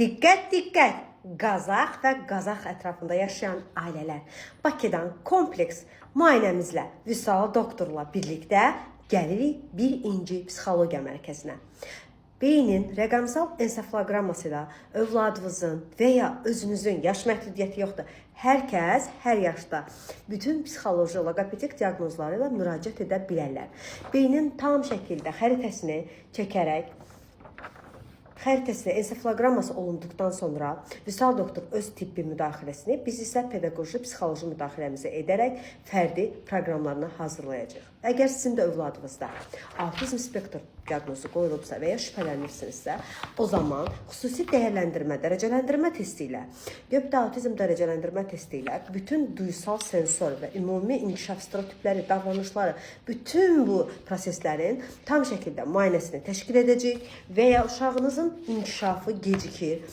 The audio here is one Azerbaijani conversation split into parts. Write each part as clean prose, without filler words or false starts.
Diqqət, diqqət! Qazax və Qazax ətrafında yaşayan ailələr Bakıdan kompleks müayinəmizlə Vüsal doktorla birlikdə gəlirik bir inci psixologiya mərkəzinə. Beynin rəqəmsal ensefaloqramması ilə övladınızın və ya özünüzün yaş məhdudiyyəti yoxdur. Hər kəs, hər yaşda bütün psixoloji, loqopedik diaqnozları ilə müraciət edə bilərlər. Beynin tam şəkildə xəritəsini çəkərək, xəritəsində ensefaloqramması olunduqdan sonra Vüsal doktor öz tibbi müdaxiləsini, biz isə pedaqoji, psixoloji müdaxiləmizi edərək fərdi proqramlarını hazırlayacaq. Əgər sizin də övladınızda autizm spektr diaqnozu qoyulubsa və ya şübhələnirsinizsə, o zaman xüsusi dəyərləndirmə, dərəcələndirmə testi ilə, göbdə autizm dərəcələndirmə testi ilə bütün duysal, sensor və ümumi inkişaf stereotipləri, davranışları, bütün bu proseslərin tam şəkildə müayinəsini təşkil edəcək və ya uşağınızın inkişafı gecikir,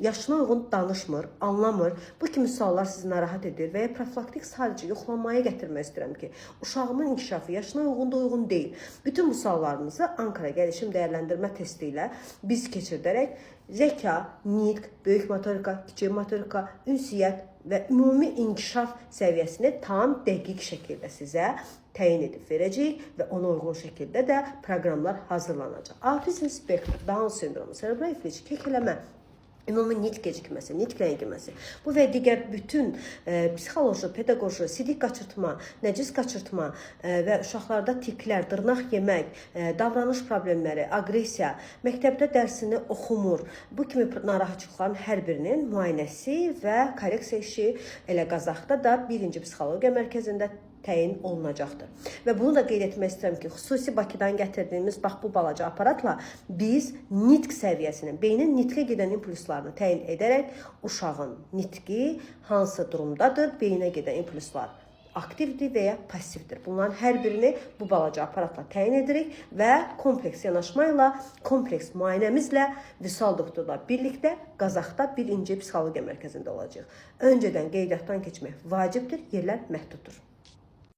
yaşına uyğun danışmır, anlamır. Bu kimi suallar sizi narahat edir və ya profilaktik sadəcə yoxlanmaya gətirmək istəyirəm ki, uşağımın inkişafı yaşına uyğun deyil. Bütün bu suallarınızı Ankara Gəlişim Dəyərləndirmə testi ilə biz keçirdərək zəka, nitq, böyük motorika, kiçik motorika, ünsiyyət və ümumi inkişaf səviyyəsini tam dəqiq şəkildə sizə təyin edib verəcəyik və ona uyğun şəkildə də proqramlar hazırlanacaq. Autizm spektr, Down sindromu, serebral iflic, kekələmə, ümumi nitq gecikməsi, nitq ləngiməsi, bu və digər bütün psixoloji, pedaqoji, sidik qaçırtma, nəcis qaçırtma və uşaqlarda tiklər, dırnaq yemək, davranış problemləri, aqressiya, məktəbdə dərsini oxumur, bu kimi narahatçılıqların hər birinin müayinəsi və korreksiya işi elə Qazaxda da birinci psixologiya mərkəzində təyin olunacaqdır. Və bunu da qeyd etmək istəyirəm ki, xüsusi Bakıdan gətirdiyimiz bax bu balaca aparatla biz nitq səviyyəsinin, beynin nitqə gedən impulslarını təyin edərək uşağın nitqi hansı durumdadır, beyinə gedən impulslar aktivdir və ya passivdir. Bunların hər birini bu balaca aparatla təyin edirik və kompleks yanaşma ilə, kompleks müayinəmizlə Vüsal doktorla birlikdə Qazaxda bir inci psixologiya mərkəzində olacaq. Öncədən qeydiyyatdan keçmək vacibdir, yerlər məhduddur.